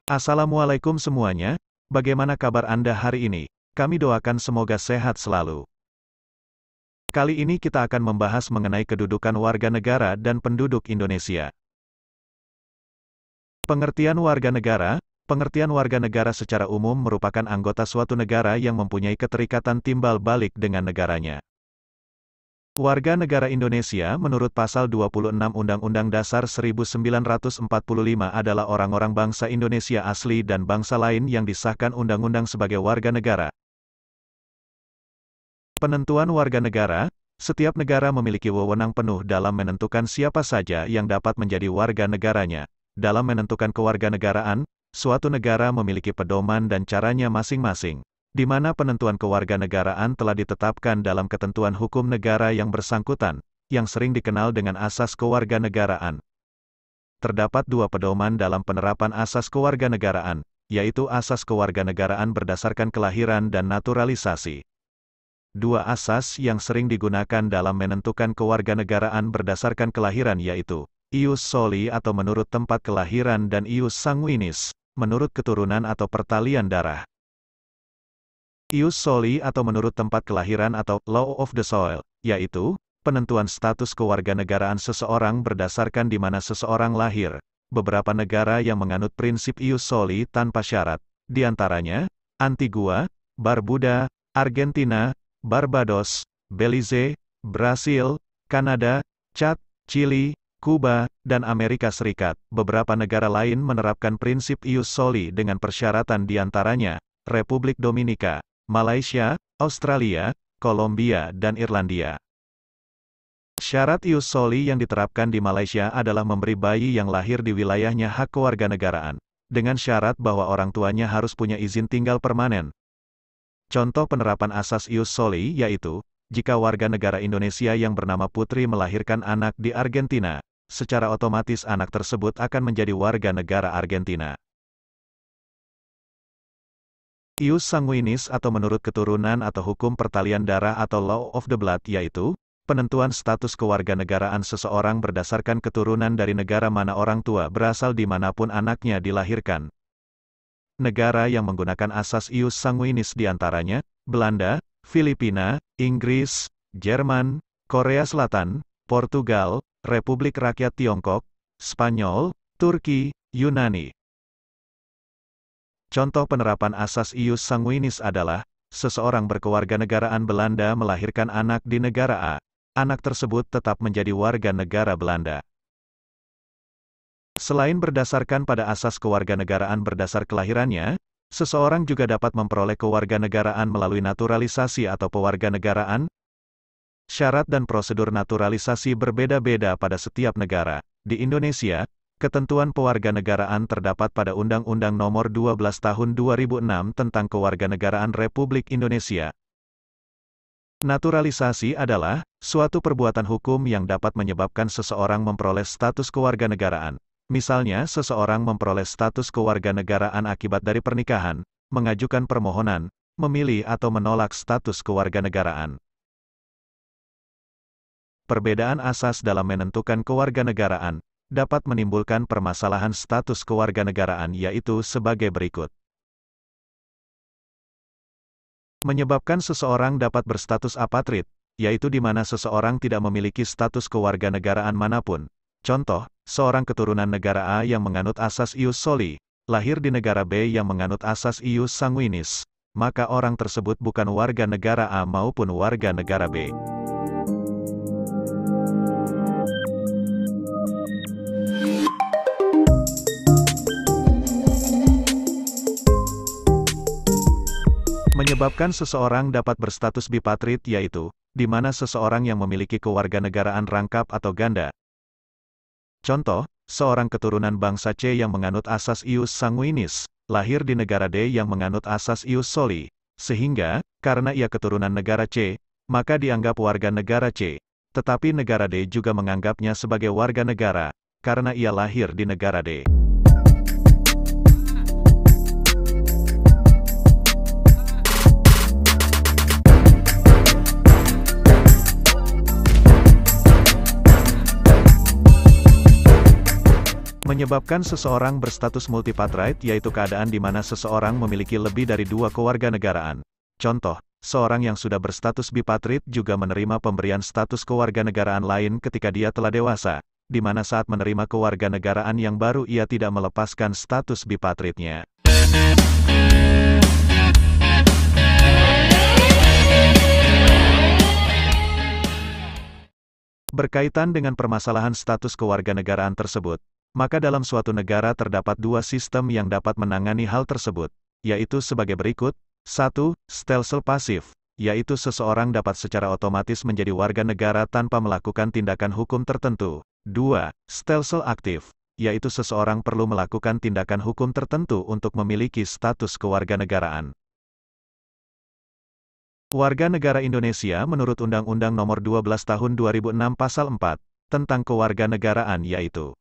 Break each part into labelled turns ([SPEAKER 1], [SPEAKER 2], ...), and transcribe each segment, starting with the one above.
[SPEAKER 1] Assalamualaikum semuanya, bagaimana kabar Anda hari ini? Kami doakan semoga sehat selalu. Kali ini kita akan membahas mengenai kedudukan warga negara dan penduduk Indonesia. Pengertian warga negara. Pengertian warga negara secara umum merupakan anggota suatu negara yang mempunyai keterikatan timbal balik dengan negaranya. Warga negara Indonesia menurut Pasal 26 Undang-Undang Dasar 1945 adalah orang-orang bangsa Indonesia asli dan bangsa lain yang disahkan undang-undang sebagai warga negara. Penentuan warga negara. Setiap negara memiliki wewenang penuh dalam menentukan siapa saja yang dapat menjadi warga negaranya. Dalam menentukan kewarganegaraan, suatu negara memiliki pedoman dan caranya masing-masing, di mana penentuan kewarganegaraan telah ditetapkan dalam ketentuan hukum negara yang bersangkutan, yang sering dikenal dengan asas kewarganegaraan. Terdapat dua pedoman dalam penerapan asas kewarganegaraan, yaitu asas kewarganegaraan berdasarkan kelahiran dan naturalisasi. Dua asas yang sering digunakan dalam menentukan kewarganegaraan berdasarkan kelahiran yaitu ius soli atau menurut tempat kelahiran dan ius sanguinis, menurut keturunan atau pertalian darah. Ius soli atau menurut tempat kelahiran atau law of the soil, yaitu penentuan status kewarganegaraan seseorang berdasarkan di mana seseorang lahir. Beberapa negara yang menganut prinsip ius soli tanpa syarat, di antaranya Antigua, Barbuda, Argentina, Barbados, Belize, Brasil, Kanada, Chad, Chili, Kuba, dan Amerika Serikat. Beberapa negara lain menerapkan prinsip ius soli dengan persyaratan di antaranya Republik Dominika, Malaysia, Australia, Kolombia, dan Irlandia. Syarat ius soli yang diterapkan di Malaysia adalah memberi bayi yang lahir di wilayahnya hak kewarganegaraan, dengan syarat bahwa orang tuanya harus punya izin tinggal permanen. Contoh penerapan asas ius soli yaitu, jika warga negara Indonesia yang bernama Putri melahirkan anak di Argentina, secara otomatis anak tersebut akan menjadi warga negara Argentina. Ius sanguinis atau menurut keturunan atau hukum pertalian darah atau law of the blood yaitu, penentuan status kewarganegaraan seseorang berdasarkan keturunan dari negara mana orang tua berasal dimanapun anaknya dilahirkan. Negara yang menggunakan asas ius sanguinis diantaranya, Belanda, Filipina, Inggris, Jerman, Korea Selatan, Portugal, Republik Rakyat Tiongkok, Spanyol, Turki, Yunani. Contoh penerapan asas ius sanguinis adalah, seseorang berkewarganegaraan Belanda melahirkan anak di negara A, anak tersebut tetap menjadi warga negara Belanda. Selain berdasarkan pada asas kewarganegaraan berdasar kelahirannya, seseorang juga dapat memperoleh kewarganegaraan melalui naturalisasi atau pewarganegaraan. Syarat dan prosedur naturalisasi berbeda-beda pada setiap negara. Di Indonesia, ketentuan pewarganegaraan terdapat pada Undang-Undang Nomor 12 Tahun 2006 tentang Kewarganegaraan Republik Indonesia. Naturalisasi adalah suatu perbuatan hukum yang dapat menyebabkan seseorang memperoleh status kewarganegaraan. Misalnya, seseorang memperoleh status kewarganegaraan akibat dari pernikahan, mengajukan permohonan, memilih atau menolak status kewarganegaraan. Perbedaan asas dalam menentukan kewarganegaraan dapat menimbulkan permasalahan status kewarganegaraan yaitu sebagai berikut. Menyebabkan seseorang dapat berstatus apatrid, yaitu di mana seseorang tidak memiliki status kewarganegaraan manapun. Contoh, seorang keturunan negara A yang menganut asas ius soli, lahir di negara B yang menganut asas ius sanguinis, maka orang tersebut bukan warga negara A maupun warga negara B. Menyebabkan seseorang dapat berstatus bipatrid yaitu, di mana seseorang yang memiliki kewarganegaraan rangkap atau ganda. Contoh, seorang keturunan bangsa C yang menganut asas ius sanguinis, lahir di negara D yang menganut asas ius soli, sehingga, karena ia keturunan negara C, maka dianggap warga negara C, tetapi negara D juga menganggapnya sebagai warga negara, karena ia lahir di negara D. Menyebabkan seseorang berstatus multipatright yaitu keadaan di mana seseorang memiliki lebih dari dua kewarganegaraan. Contoh, seorang yang sudah berstatus bipatright juga menerima pemberian status kewarganegaraan lain ketika dia telah dewasa, di mana saat menerima kewarganegaraan yang baru ia tidak melepaskan status bipatritnya. Berkaitan dengan permasalahan status kewarganegaraan tersebut, maka dalam suatu negara terdapat dua sistem yang dapat menangani hal tersebut, yaitu sebagai berikut. 1. Stelsel pasif, yaitu seseorang dapat secara otomatis menjadi warga negara tanpa melakukan tindakan hukum tertentu. 2. Stelsel aktif, yaitu seseorang perlu melakukan tindakan hukum tertentu untuk memiliki status kewarganegaraan. Warga negara Indonesia menurut Undang-Undang Nomor 12 Tahun 2006 Pasal 4, tentang kewarganegaraan yaitu: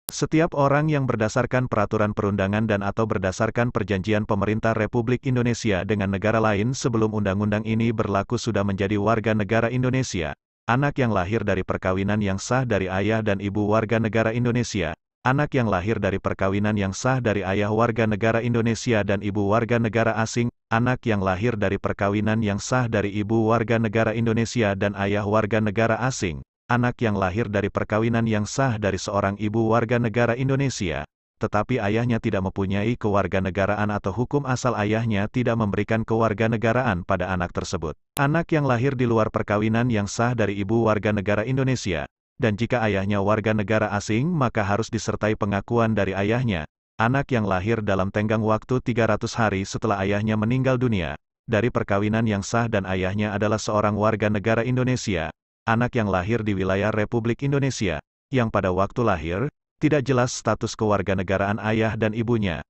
[SPEAKER 1] setiap orang yang berdasarkan peraturan perundangan dan atau berdasarkan perjanjian pemerintah Republik Indonesia dengan negara lain sebelum undang-undang ini berlaku sudah menjadi warga negara Indonesia. Anak yang lahir dari perkawinan yang sah dari ayah dan ibu warga negara Indonesia. Anak yang lahir dari perkawinan yang sah dari ayah warga negara Indonesia dan ibu warga negara asing. Anak yang lahir dari perkawinan yang sah dari ibu warga negara Indonesia dan ayah warga negara asing. Anak yang lahir dari perkawinan yang sah dari seorang ibu warga negara Indonesia, tetapi ayahnya tidak mempunyai kewarganegaraan atau hukum asal ayahnya tidak memberikan kewarganegaraan pada anak tersebut. Anak yang lahir di luar perkawinan yang sah dari ibu warga negara Indonesia, dan jika ayahnya warga negara asing maka harus disertai pengakuan dari ayahnya. Anak yang lahir dalam tenggang waktu 300 hari setelah ayahnya meninggal dunia, dari perkawinan yang sah dan ayahnya adalah seorang warga negara Indonesia. Anak yang lahir di wilayah Republik Indonesia, yang pada waktu lahir, tidak jelas status kewarganegaraan ayah dan ibunya.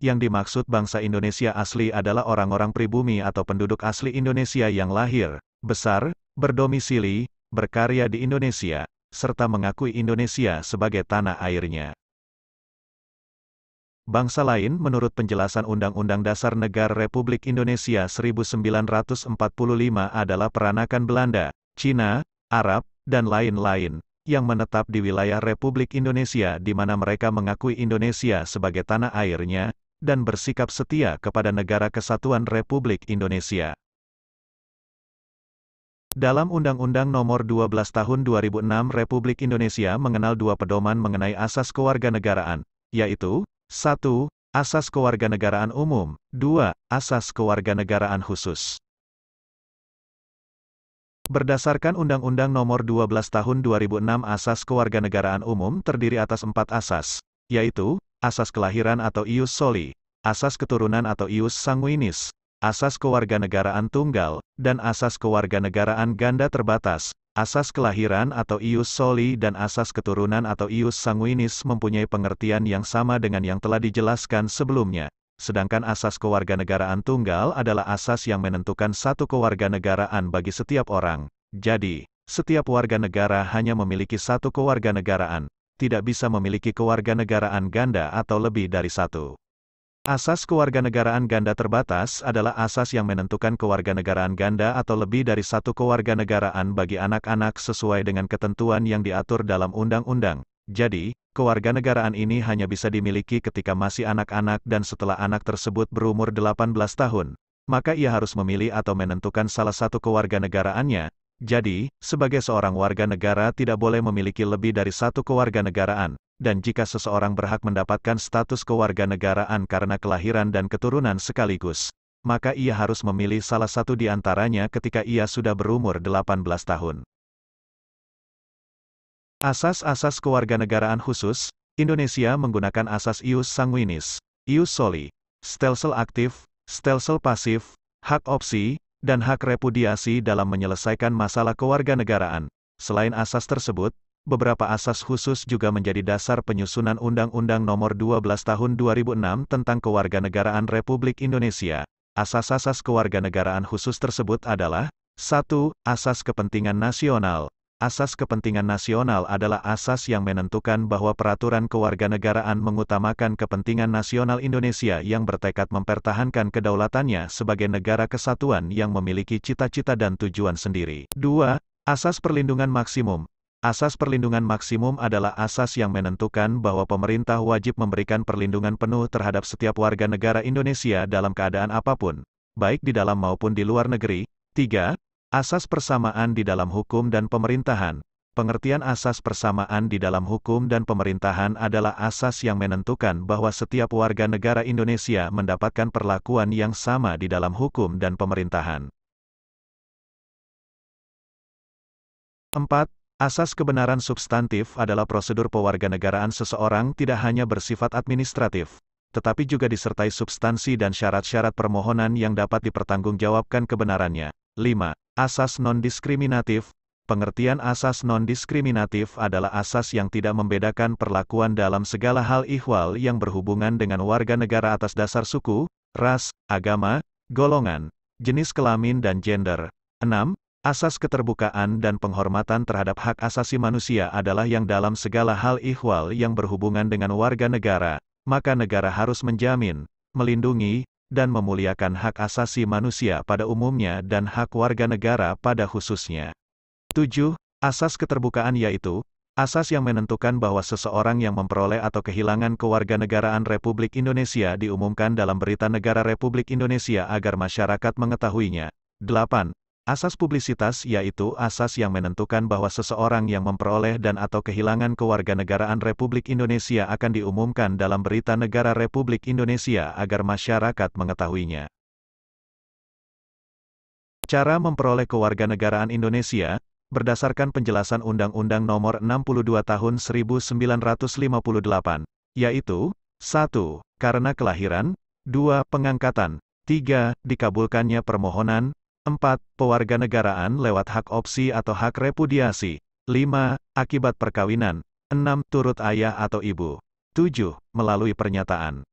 [SPEAKER 1] Yang dimaksud bangsa Indonesia asli adalah orang-orang pribumi atau penduduk asli Indonesia yang lahir, besar, berdomisili, berkarya di Indonesia, serta mengakui Indonesia sebagai tanah airnya. Bangsa lain menurut penjelasan Undang-Undang Dasar Negara Republik Indonesia 1945 adalah peranakan Belanda, Cina, Arab, dan lain-lain, yang menetap di wilayah Republik Indonesia di mana mereka mengakui Indonesia sebagai tanah airnya, dan bersikap setia kepada Negara Kesatuan Republik Indonesia. Dalam Undang-Undang Nomor 12 Tahun 2006 Republik Indonesia mengenal dua pedoman mengenai asas kewarganegaraan, yaitu 1. Asas kewarganegaraan umum. 2. Asas kewarganegaraan khusus. Berdasarkan Undang-Undang Nomor 12 Tahun 2006 Asas kewarganegaraan umum terdiri atas 4 asas, yaitu, asas kelahiran atau ius soli, asas keturunan atau ius sanguinis, asas kewarganegaraan tunggal, dan asas kewarganegaraan ganda terbatas. Asas kelahiran atau ius soli dan asas keturunan atau ius sanguinis mempunyai pengertian yang sama dengan yang telah dijelaskan sebelumnya. Sedangkan asas kewarganegaraan tunggal adalah asas yang menentukan satu kewarganegaraan bagi setiap orang. Jadi, setiap warga negara hanya memiliki satu kewarganegaraan, tidak bisa memiliki kewarganegaraan ganda atau lebih dari satu. Asas kewarganegaraan ganda terbatas adalah asas yang menentukan kewarganegaraan ganda atau lebih dari satu kewarganegaraan bagi anak-anak sesuai dengan ketentuan yang diatur dalam undang-undang. Jadi, kewarganegaraan ini hanya bisa dimiliki ketika masih anak-anak dan setelah anak tersebut berumur 18 tahun, maka ia harus memilih atau menentukan salah satu kewarganegaraannya. Jadi, sebagai seorang warga negara tidak boleh memiliki lebih dari satu kewarganegaraan. Dan jika seseorang berhak mendapatkan status kewarganegaraan karena kelahiran dan keturunan sekaligus, maka ia harus memilih salah satu di antaranya ketika ia sudah berumur 18 tahun. Asas-asas kewarganegaraan khusus, Indonesia menggunakan asas ius sanguinis, ius soli, stelsel aktif, stelsel pasif, hak opsi, dan hak repudiasi dalam menyelesaikan masalah kewarganegaraan. Selain asas tersebut, beberapa asas khusus juga menjadi dasar penyusunan Undang-Undang Nomor 12 Tahun 2006 tentang Kewarganegaraan Republik Indonesia. Asas-asas kewarganegaraan khusus tersebut adalah 1. Asas kepentingan nasional. Asas kepentingan nasional adalah asas yang menentukan bahwa peraturan kewarganegaraan mengutamakan kepentingan nasional Indonesia yang bertekad mempertahankan kedaulatannya sebagai negara kesatuan yang memiliki cita-cita dan tujuan sendiri. 2. Asas perlindungan maksimum. Asas perlindungan maksimum adalah asas yang menentukan bahwa pemerintah wajib memberikan perlindungan penuh terhadap setiap warga negara Indonesia dalam keadaan apapun, baik di dalam maupun di luar negeri. 3. Asas persamaan di dalam hukum dan pemerintahan. Pengertian asas persamaan di dalam hukum dan pemerintahan adalah asas yang menentukan bahwa setiap warga negara Indonesia mendapatkan perlakuan yang sama di dalam hukum dan pemerintahan. 4. Asas kebenaran substantif adalah prosedur pewarganegaraan seseorang tidak hanya bersifat administratif, tetapi juga disertai substansi dan syarat-syarat permohonan yang dapat dipertanggungjawabkan kebenarannya. 5. Asas non-diskriminatif. Pengertian asas non-diskriminatif adalah asas yang tidak membedakan perlakuan dalam segala hal ihwal yang berhubungan dengan warga negara atas dasar suku, ras, agama, golongan, jenis kelamin dan gender. 6. Asas keterbukaan dan penghormatan terhadap hak asasi manusia adalah yang dalam segala hal ihwal yang berhubungan dengan warga negara, maka negara harus menjamin, melindungi, dan memuliakan hak asasi manusia pada umumnya dan hak warga negara pada khususnya. 7. Asas keterbukaan yaitu asas yang menentukan bahwa seseorang yang memperoleh atau kehilangan kewarganegaraan Republik Indonesia diumumkan dalam Berita Negara Republik Indonesia agar masyarakat mengetahuinya. 8. Asas publisitas yaitu asas yang menentukan bahwa seseorang yang memperoleh dan atau kehilangan kewarganegaraan Republik Indonesia akan diumumkan dalam Berita Negara Republik Indonesia agar masyarakat mengetahuinya. Cara memperoleh kewarganegaraan Indonesia, berdasarkan penjelasan Undang-Undang Nomor 62 Tahun 1958, yaitu 1. Karena kelahiran, 2. Pengangkatan, 3. Dikabulkannya permohonan, 4. Pewarganegaraan lewat hak opsi atau hak repudiasi. 5. Akibat perkawinan. 6. Turut ayah atau ibu. 7. Melalui pernyataan.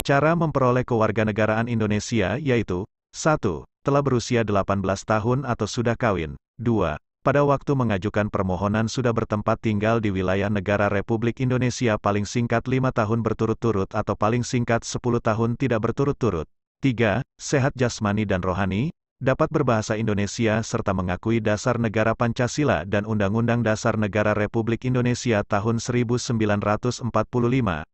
[SPEAKER 1] Cara memperoleh kewarganegaraan Indonesia yaitu 1. Telah berusia 18 tahun atau sudah kawin. 2. Pada waktu mengajukan permohonan sudah bertempat tinggal di wilayah negara Republik Indonesia paling singkat 5 tahun berturut-turut atau paling singkat 10 tahun tidak berturut-turut. 3. Sehat jasmani dan rohani, dapat berbahasa Indonesia serta mengakui dasar negara Pancasila dan Undang-Undang Dasar Negara Republik Indonesia tahun 1945. 4.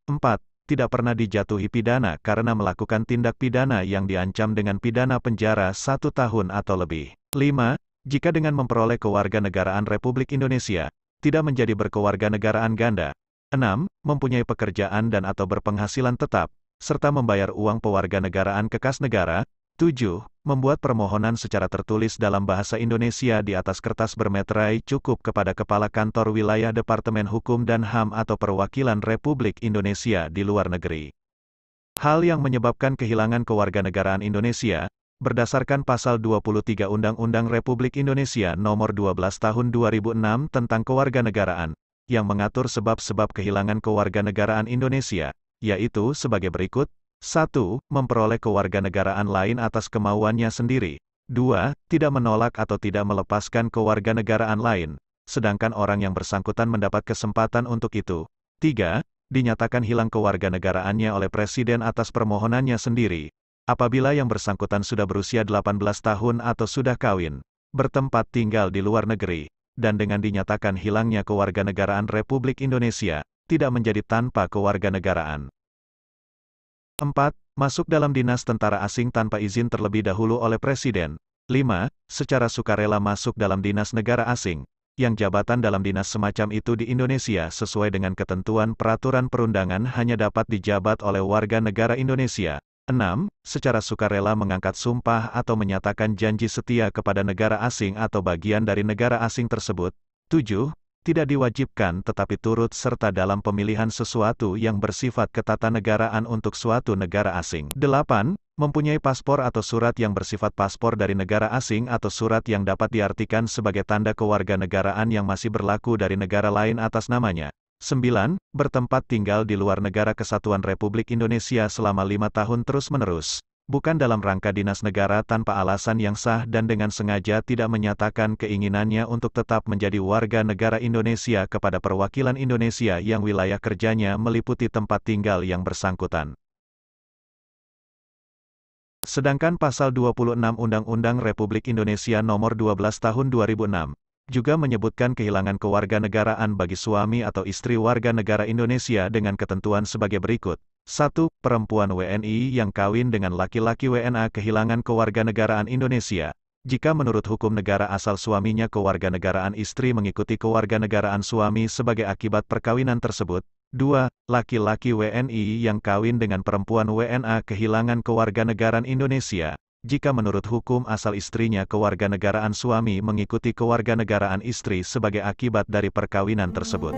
[SPEAKER 1] Tidak pernah dijatuhi pidana karena melakukan tindak pidana yang diancam dengan pidana penjara 1 tahun atau lebih. 5. Jika dengan memperoleh kewarganegaraan Republik Indonesia, tidak menjadi berkewarganegaraan ganda. 6. Mempunyai pekerjaan dan atau berpenghasilan tetap, serta membayar uang pewarganegaraan ke kas negara. 7. Membuat permohonan secara tertulis dalam bahasa Indonesia di atas kertas bermeterai cukup kepada Kepala Kantor Wilayah Departemen Hukum dan HAM atau Perwakilan Republik Indonesia di luar negeri. Hal yang menyebabkan kehilangan kewarganegaraan Indonesia, berdasarkan Pasal 23 Undang-Undang Republik Indonesia Nomor 12 Tahun 2006 tentang Kewarganegaraan, yang mengatur sebab-sebab kehilangan kewarganegaraan Indonesia, yaitu sebagai berikut. 1. Memperoleh kewarganegaraan lain atas kemauannya sendiri. 2. Tidak menolak atau tidak melepaskan kewarganegaraan lain, sedangkan orang yang bersangkutan mendapat kesempatan untuk itu. 3. Dinyatakan hilang kewarganegaraannya oleh Presiden atas permohonannya sendiri, apabila yang bersangkutan sudah berusia 18 tahun atau sudah kawin, bertempat tinggal di luar negeri, dan dengan dinyatakan hilangnya kewarganegaraan Republik Indonesia, tidak menjadi tanpa kewarganegaraan. 4. Masuk dalam dinas tentara asing tanpa izin terlebih dahulu oleh Presiden. 5. Secara sukarela masuk dalam dinas negara asing, yang jabatan dalam dinas semacam itu di Indonesia sesuai dengan ketentuan peraturan perundangan hanya dapat dijabat oleh warga negara Indonesia. 6. Secara sukarela mengangkat sumpah atau menyatakan janji setia kepada negara asing atau bagian dari negara asing tersebut. 7. Tidak diwajibkan tetapi turut serta dalam pemilihan sesuatu yang bersifat ketatanegaraan untuk suatu negara asing. 8. Mempunyai paspor atau surat yang bersifat paspor dari negara asing atau surat yang dapat diartikan sebagai tanda kewarganegaraan yang masih berlaku dari negara lain atas namanya. 9. Bertempat tinggal di luar negara kesatuan Republik Indonesia selama 5 tahun terus-menerus. bukan dalam rangka dinas negara tanpa alasan yang sah dan dengan sengaja tidak menyatakan keinginannya untuk tetap menjadi warga negara Indonesia kepada perwakilan Indonesia yang wilayah kerjanya meliputi tempat tinggal yang bersangkutan. Sedangkan Pasal 26 Undang-Undang Republik Indonesia Nomor 12 Tahun 2006, juga menyebutkan kehilangan kewarganegaraan bagi suami atau istri warga negara Indonesia dengan ketentuan sebagai berikut. 1. Perempuan WNI yang kawin dengan laki-laki WNA kehilangan kewarganegaraan Indonesia, jika menurut hukum negara asal suaminya kewarganegaraan istri mengikuti kewarganegaraan suami sebagai akibat perkawinan tersebut. 2. Laki-laki WNI yang kawin dengan perempuan WNA kehilangan kewarganegaraan Indonesia, jika menurut hukum asal istrinya kewarganegaraan suami mengikuti kewarganegaraan istri sebagai akibat dari perkawinan tersebut.